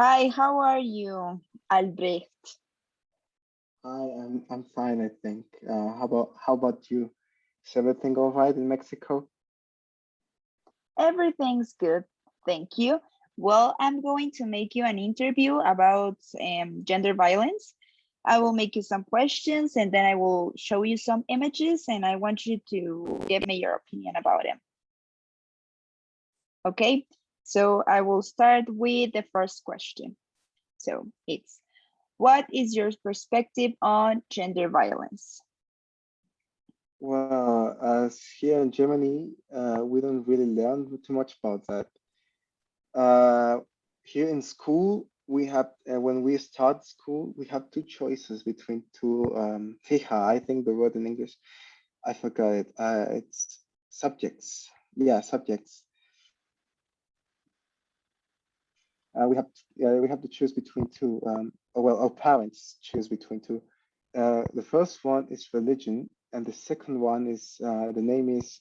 Hi, how are you, Albrecht? Hi, I'm fine, I think. How about you? Is everything all right in Mexico? Everything's good, thank you. Well, I'm going to make you an interview about gender violence. I will make you some questions and then I will show you some images and I want you to give me your opinion about them. Okay, so I will start with the first question. So it's, what is your perspective on gender violence? Well, as here in Germany, we don't really learn too much about that. Uh, Here in school, we have when we start school, we have two choices between two fija. I think the word in English, I forgot it. It's subjects. Yeah, subjects. We have to choose between two. Well, our parents choose between two. The first one is religion, and the second one is the name is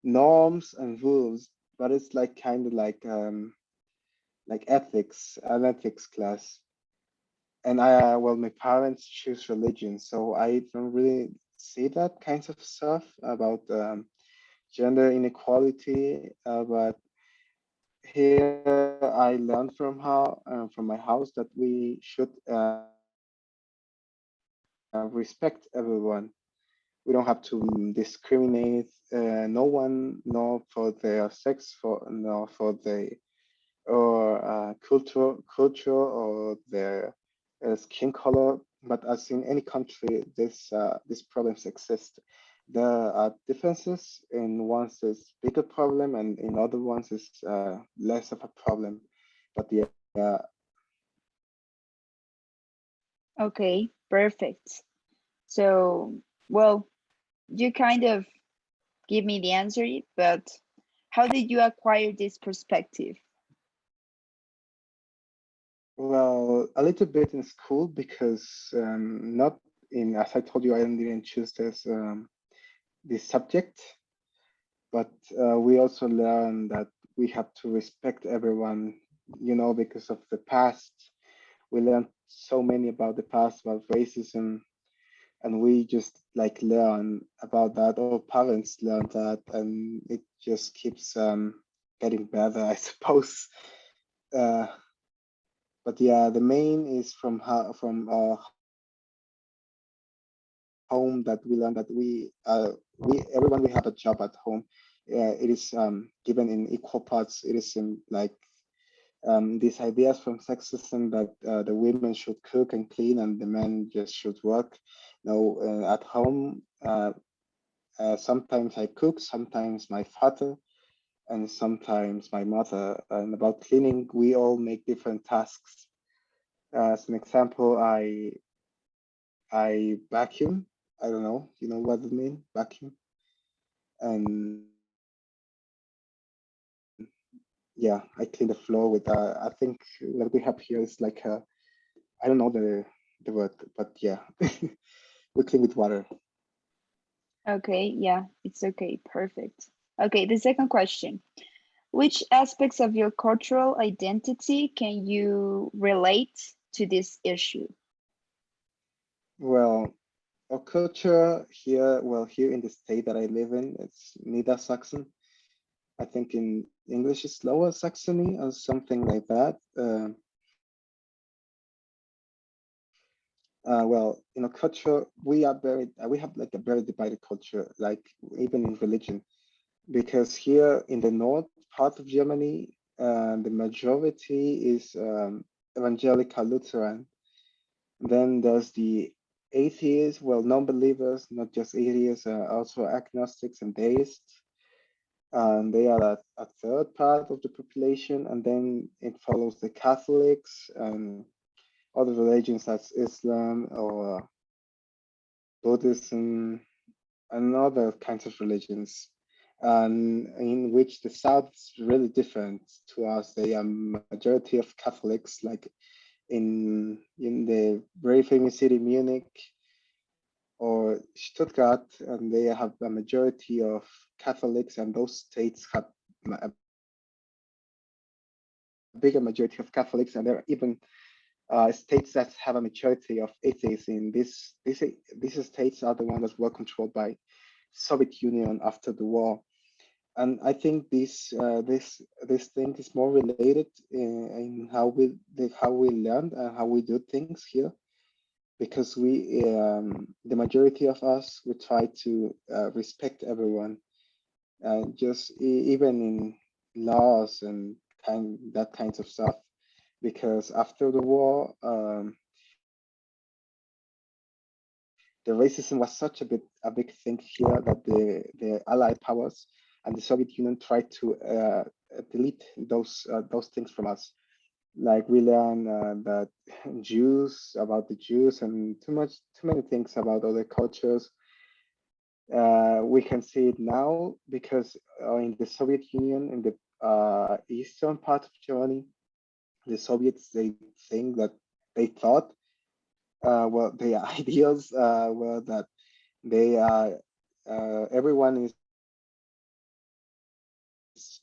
norms and rules, but it's like kind of like ethics, an ethics class. And well, my parents choose religion, so I don't really see that kinds of stuff about gender inequality. But here I learned from my house that we should respect everyone. We don't have to discriminate no one, nor for their sex, nor for the or culture or their skin color. But as in any country, these problems exist. There are differences. In ones is bigger problem, and in other ones is less of a problem. But yeah, Okay, perfect. So, well, you kind of give me the answer, but how did you acquire this perspective? well, a little bit in school because not in, as I told you, I didn't choose this subject, but we also learn that we have to respect everyone, because of the past. We learned so many about the past, about racism, and we just like learn about that. Our parents learn that, and it just keeps getting better, I suppose. Uh, but yeah, the main is from our home that we learn that we everyone we have a job at home. It is given in equal parts. It is in like these ideas from sexism that the women should cook and clean and the men just should work. At home, sometimes I cook, sometimes my father, and sometimes my mother. And about cleaning, we all make different tasks. As an example, I vacuum. I don't know. You know what it means? Vacuum. And yeah, I clean the floor with. I think what we have here is like I don't know the word, but yeah, we clean with water. Okay, yeah, it's okay, perfect. Okay, the second question. Which aspects of your cultural identity can you relate to this issue? Well, our culture here, well, here in the state that I live in, it's Niedersachsen. I think in English it's Lower Saxony or something like that. Well, in our culture, we have like a very divided culture, like even in religion, because here in the north part of Germany, the majority is evangelical Lutheran. Then there's the atheists, well, non-believers, not just atheists, also agnostics and deists. And they are a third part of the population. And then it follows the Catholics and other religions as Islam or Buddhism and other kinds of religions. And in which the South is really different to us. They are majority of Catholics, like in the very famous city Munich or Stuttgart, and they have a majority of Catholics, and those states have a very divided culture. bigger majority of Catholics, and there are even states that have a majority of atheists. In these states are the ones that were controlled by Soviet Union after the war. And I think this thing is more related in how we learn and how we do things here, because the majority of us, we try to respect everyone, just even in laws and that kinds of stuff. Because after the war, the racism was such a big thing here that the Allied powers and the Soviet Union tried to delete those things from us. Like we learn that about the Jews and too many things about other cultures. We can see it now because in the Soviet Union, in the eastern part of Germany, the Soviets, they think that they thought, well, their ideals were that they are everyone is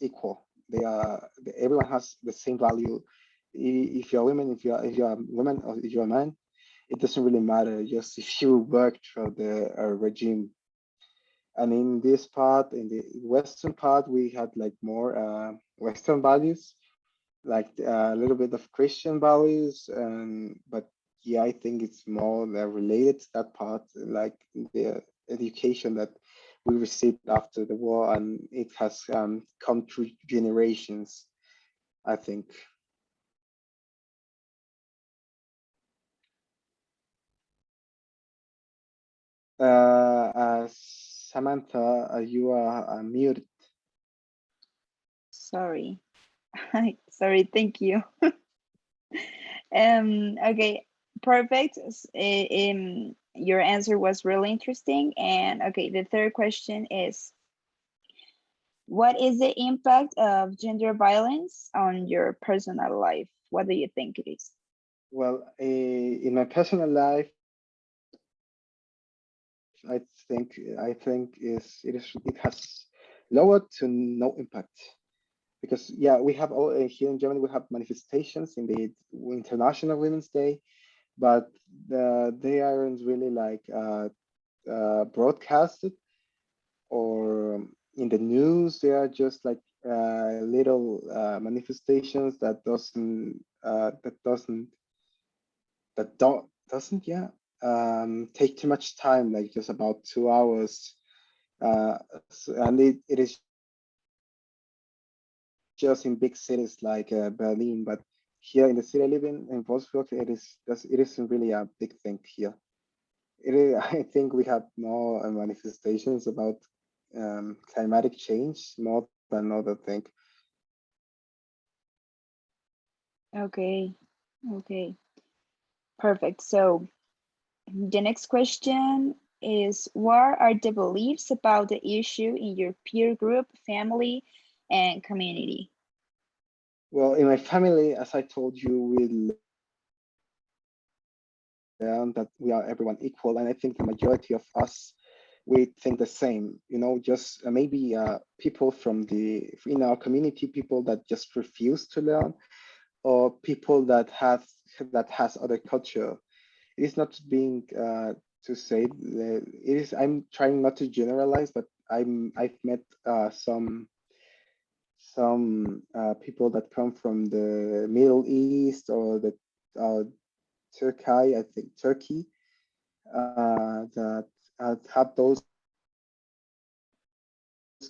equal. Everyone has the same value. If you're a woman, if you're a woman, or if you're a man, it doesn't really matter. Just if you work for the regime. And in this part, in the Western part, we had like more Western values, like a little bit of Christian values, but yeah, I think it's more related to that part, like the education that we received after the war, and it has come through generations, I think. Samantha, you are muted. Sorry. Sorry, thank you. Okay, perfect. Your answer was really interesting. And okay, the third question is, what is the impact of gender violence on your personal life? What do you think it is? Well, in my personal life, I think it has lower to no impact, because yeah, we have all here in Germany, we have manifestations in the International Women's Day, but they aren't really like broadcasted or in the news. They are just like little manifestations that doesn't yeah take too much time, like just about 2 hours, and it is just in big cities like Berlin, but here in the city I live in Wolfsburg, it isn't really a big thing here. It is, I think we have more manifestations about climatic change more than other thing. Okay, okay, perfect. So the next question is, what are the beliefs about the issue in your peer group, family, and community? Well, in my family, as I told you, we learn that we are everyone equal, and I think the majority of us, we think the same. You know, just maybe people in our community, people that just refuse to learn, or people that has other culture. It is not being to say it is. I'm trying not to generalize, but I've met some people that come from the Middle East or the uh, Turkey, I think Turkey, that have those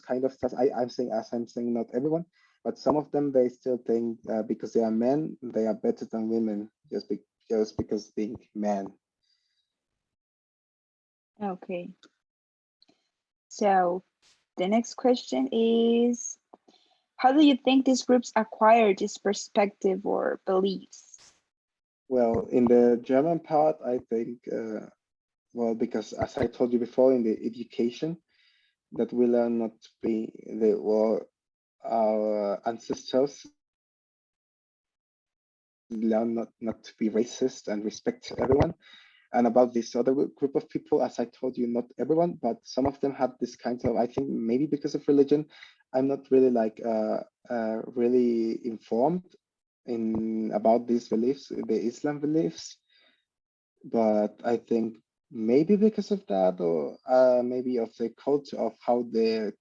kind of stuff. I'm saying not everyone, but some of them, they still think because they are men, they are better than women just because being men. Okay, so the next question is, how do you think these groups acquire this perspective or beliefs? Well, in the German part, I think, well, because as I told you before, in the education, that we learn not to be well, our ancestors learn not to be racist and respect everyone. And about this other group of people, as I told you, not everyone, but some of them have this kind of, I think maybe because of religion, I'm not really like really informed in about these beliefs, the Islam beliefs. But I think maybe because of that, or maybe of the culture of how their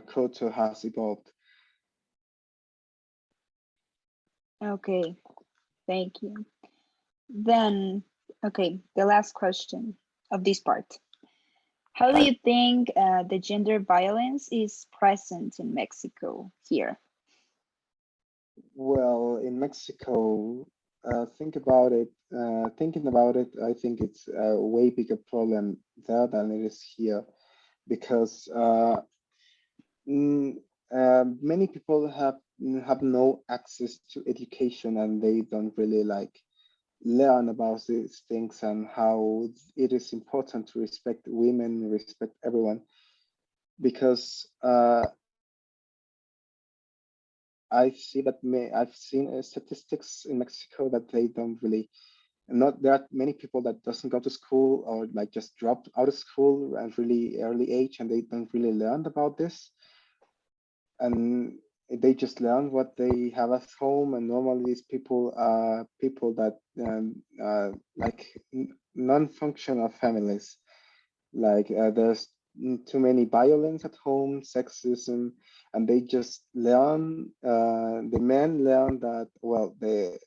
culture has evolved. Okay, thank you. Then, okay, the last question of this part. How do you think the gender violence is present in Mexico here? Well, in Mexico, thinking about it, I think it's a way bigger problem there than it is here because mm, many people have no access to education and they don't really like learn about these things and how it is important to respect women, respect everyone. Because I've seen statistics in Mexico that they don't really not there are many people that doesn't go to school or like just dropped out of school at really early age and they don't really learn about this and they just learn what they have at home and normally these people are people that like non-functional families like there's too many violence at home, sexism, and they just learn the men learn that well the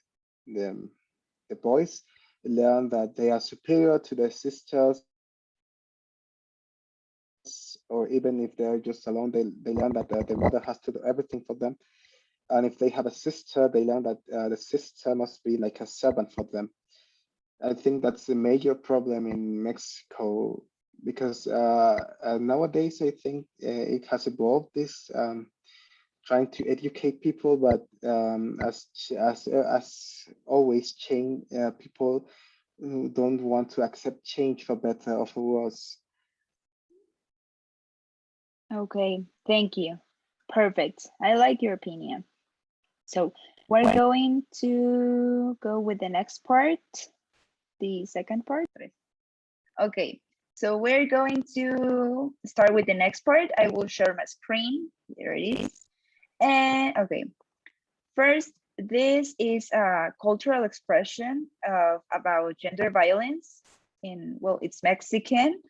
the boys learn that they are superior to their sisters, or even if they're just alone, they learn that their mother has to do everything for them. And if they have a sister, they learn that the sister must be like a servant for them. I think that's a major problem in Mexico because nowadays I think it has evolved this trying to educate people, but as always, change people who don't want to accept change for better or for worse. Okay, thank you. Perfect. I like your opinion. So we're going to go with the next part, the second part. Okay, so we're going to start with the next part. I will share my screen. There it is. And okay, first, this is a cultural expression of about gender violence in, well, it's Mexican.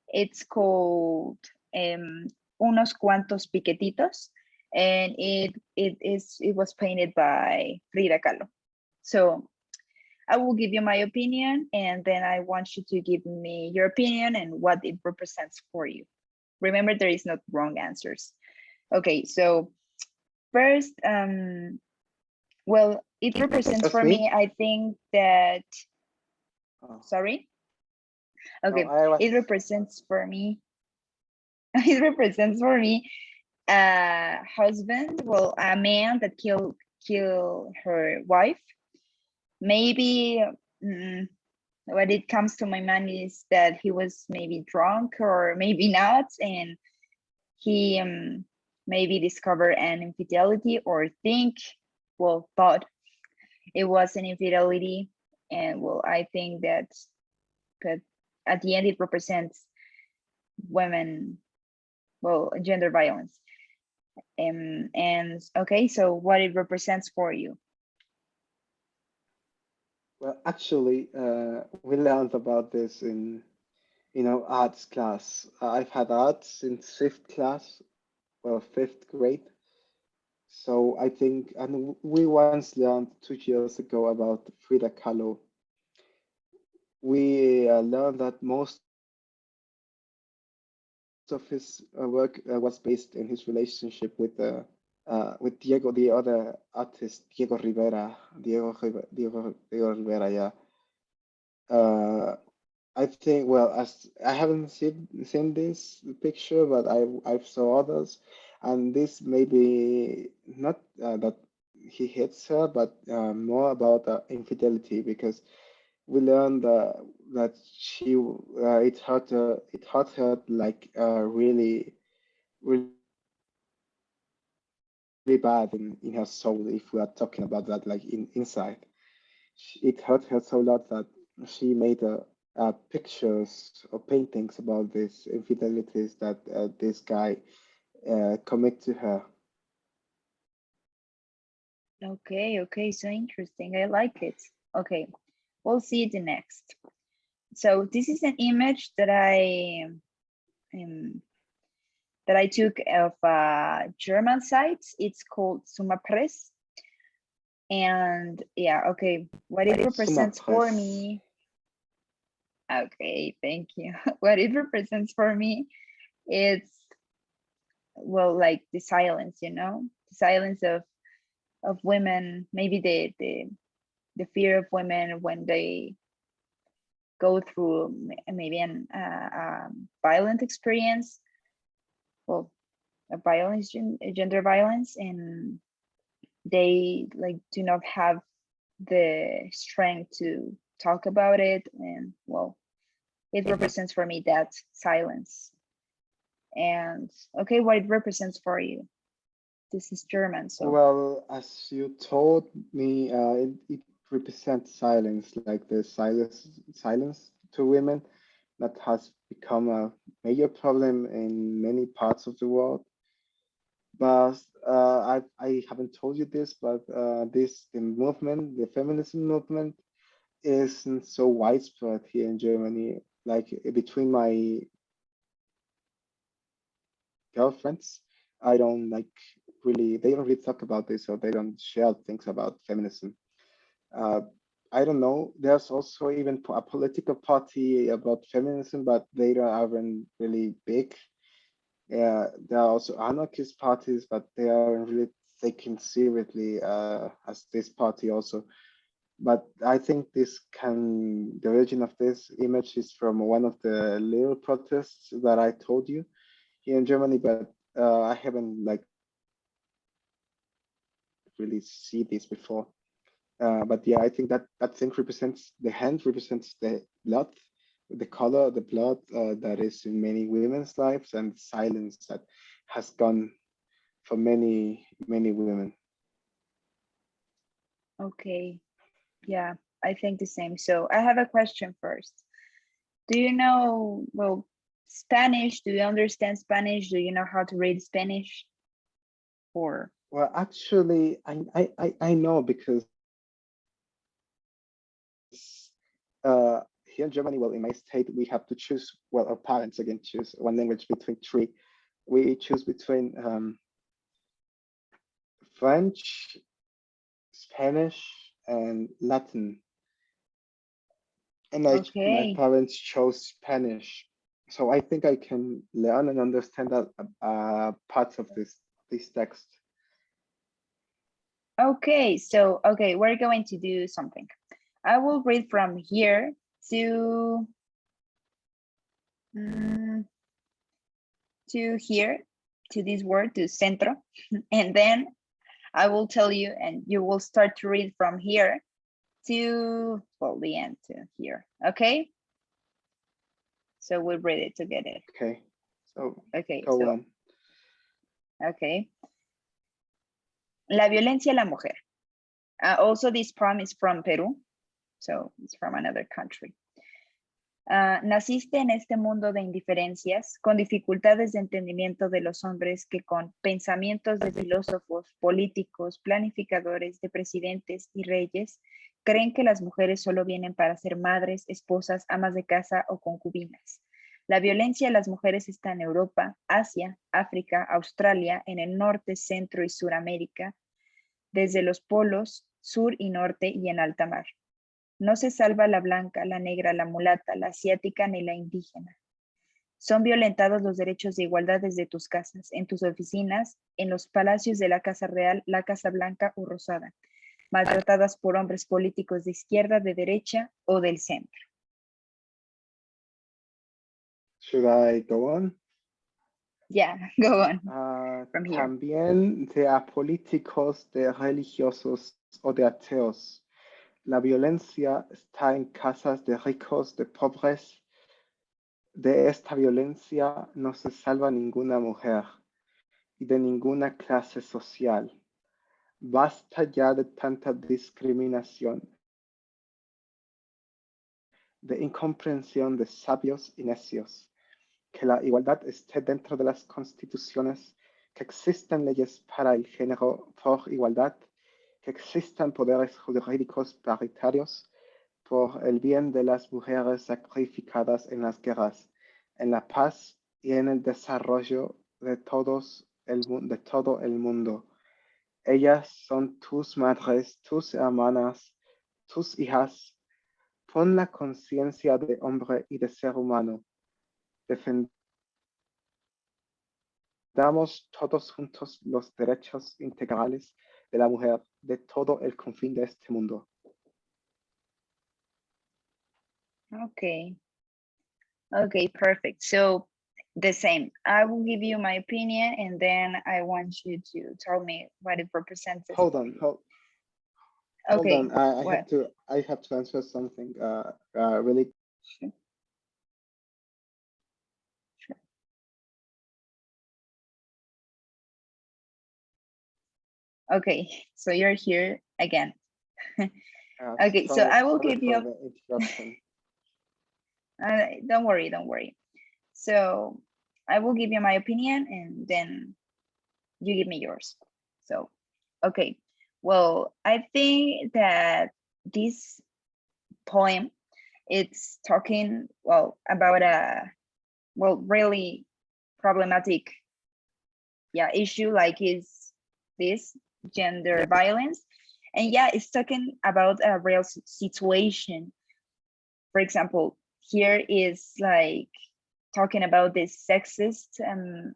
It's called Unos Cuantos Piquetitos, and it was painted by Frida Kahlo. So I will give you my opinion, and then I want you to give me your opinion and what it represents for you. Remember, there is not wrong answers. Okay, so first, well, it represents That's for me. me, I think that, Oh, sorry? no, Okay, I was. it represents for me, it represents for me a husband, well, a man that kill her wife. Maybe what it comes to my mind is that he was maybe drunk or maybe not, and he maybe discovered an infidelity or thought it was an infidelity, and well, I think that at the end it represents women, well, gender violence. And okay, so what it represents for you? Well, actually, we learned about this in arts class. I've had arts in fifth class or fifth grade. So I think, and we once learned 2 years ago about Frida Kahlo. We learned that most of his work was based in his relationship with Diego, the other artist, Diego Rivera, Diego Rivera, yeah. Uh, I think, well, as I haven't seen this picture, but I've saw others, and this may be not that he hits her, but more about infidelity because we learned that it hurt her like really bad in her soul if we are talking about that like inside. It hurt her so lot that she made pictures or paintings about these infidelities that this guy commit to her. Okay, so interesting. I like it. Okay, we'll see the next. So this is an image um, that I took of a German site. It's called Summa Press. And yeah, okay, what it represents for Sumapress. me. Okay, thank you. What it represents for me, it's, well, like the silence, the silence of women, maybe the fear of women when they go through maybe an violent experience, well, a violence, gender violence, and they like do not have the strength to talk about it. And well, it represents for me that silence. And okay, what it represents for you. This is German, so Well, as you told me, it represents silence, like the silence to women that has become a major problem in many parts of the world. But I haven't told you this, but the movement, the feminism movement, isn't so widespread here in Germany. Like between my girlfriends, I don't like really, they don't really talk about this, or they don't share things about feminism. Uh, I don't know. There's also even a political party about feminism, but they aren't really big. There are also anarchist parties, but they aren't really taken seriously as this party also. But I think the origin of this image is from one of the little protests that I told you here in Germany, but I haven't like really see this before. But yeah, I think that thing represents the hand represents the blood, the color, the blood that is in many women's lives, and silence that has gone for many women. okay. Yeah, I think the same. So I have a question first. Do you know, well, Spanish? Do you understand Spanish? Do you know how to read Spanish? Or Well, actually, I know because here in Germany, well, in my state, we have to choose. Well, our parents again choose one language between three. We choose between French, Spanish, and Latin. And my okay. parents chose Spanish, so I think I can learn and understand that parts of this text. Okay, so okay, we're going to do something. I will read from here to mm, here, to this word, to centro, and then I will tell you, and you will start to read from here to, well, the end to here. Okay, so we'll read it together. Okay, so Okay, go so on. okay, la violencia a la mujer. Also, this poem is from Peru, so it's from another country. Naciste en este mundo de indiferencias, con dificultades de entendimiento de los hombres que con pensamientos de filósofos, políticos, planificadores, de presidentes y reyes, creen que las mujeres solo vienen para ser madres, esposas, amas de casa o concubinas. La violencia a las mujeres está en Europa, Asia, África, Australia, en el norte, centro y Suramérica, desde los polos sur y norte y en alta mar. No se salva la blanca, la negra, la mulata, la asiática ni la indígena. Son violentados los derechos de igualdad desde tus casas, en tus oficinas, en los palacios de la Casa Real, la Casa Blanca o Rosada, maltratadas por hombres políticos de izquierda, de derecha o del centro. Should I go on? Yeah, go on from here. También de políticos, de religiosos o de ateos. La violencia está en casas de ricos, de pobres. De esta violencia no se salva ninguna mujer y de ninguna clase social. Basta ya de tanta discriminación, de incomprensión de sabios y necios. Que la igualdad esté dentro de las constituciones, que existen leyes para el género por igualdad, que existan poderes jurídicos paritarios por el bien de las mujeres sacrificadas en las guerras, en la paz y en el desarrollo de todo el mundo. Ellas son tus madres, tus hermanas, tus hijas. Pon la conciencia de hombre y de ser humano. Defendamos todos juntos los derechos integrales de la mujer de todo el confín de este mundo. Okay. Okay, perfect. So the same. I will give you my opinion and then I want you to tell me what it represents. Hold on. Okay, I have to answer something really. Sure. Sure. Okay, so you're here again. Okay, so I will give you the interruption. don't worry, don't worry. So I will give you my opinion and then you give me yours. So, okay. Well, I think that this poem, it's talking, well, about a, well, really problematic, yeah, issue like is this gender violence. And yeah, it's talking about a real situation. For example, here is like talking about the sexist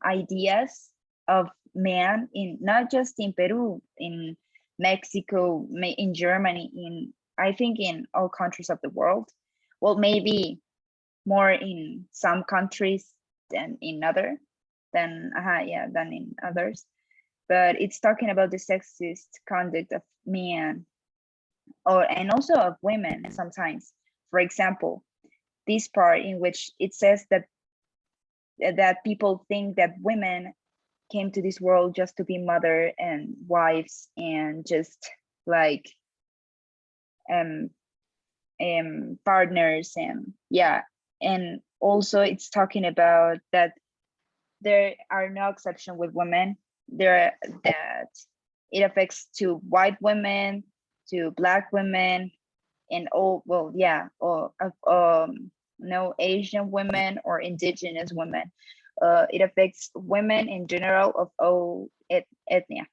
ideas of man in not just in Peru, in Mexico, in Germany, in I think in all countries of the world. Well, maybe more in some countries than in other, than than in others. But it's talking about the sexist conduct of men, or and also of women sometimes. For example, this part in which it says that people think that women came to this world just to be mother and wives and just like partners, and yeah, and also it's talking about that there are no exception with women, there that it affects to white women, to black women, and all, well, yeah, or no Asian women or indigenous women. It affects women in general of all ethnia.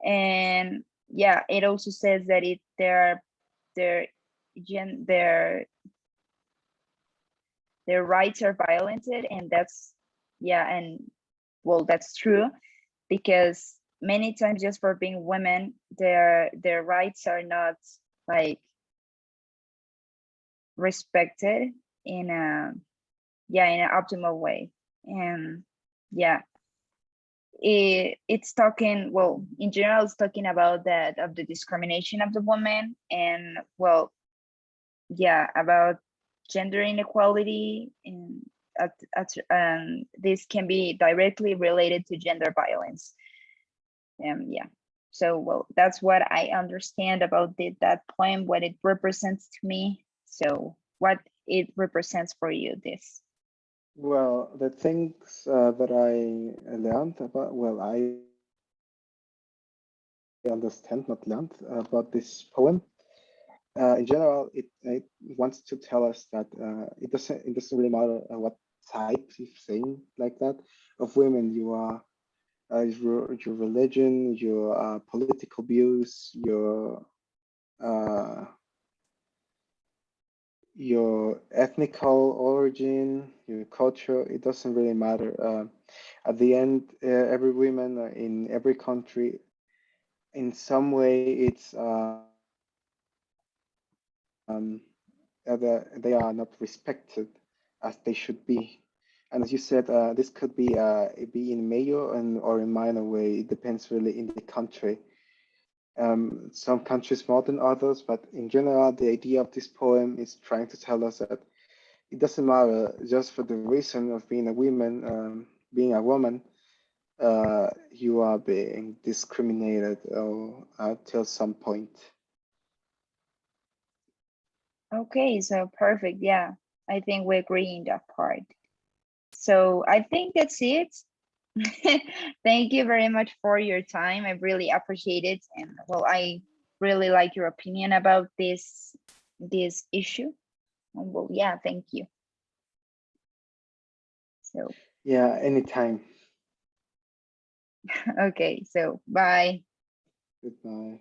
And yeah, it also says that their rights are violated, and that's, yeah, and well, that's true, because many times just for being women, their rights are not like respected in a, yeah, in an optimal way. And yeah, it's talking, well, in general, it's talking about that, of the discrimination of the woman, and well, yeah, about gender inequality, and this can be directly related to gender violence. Yeah, so well, that's what I understand about that poem, what it represents to me. So what it represents for you, this? Well, the things that I learned about, well, I understand, not learned, about this poem. In general, it wants to tell us that it doesn't really matter what type of saying like that of women you are, your religion, your political views, your ethnical origin, your culture. It doesn't really matter. At the end, every woman in every country, in some way, they are not respected as they should be. And as you said, this could be in major or in minor way. It depends really in the country. Some countries more than others, but in general, the idea of this poem is trying to tell us that it doesn't matter just for the reason of being a woman, you are being discriminated till some point. Okay, so perfect. Yeah, I think we agree in that part. So I think that's it. Thank you very much for your time. I really appreciate it. And well, I really like your opinion about this issue. And well, yeah, thank you. So, Yeah, anytime. okay, so bye. Goodbye.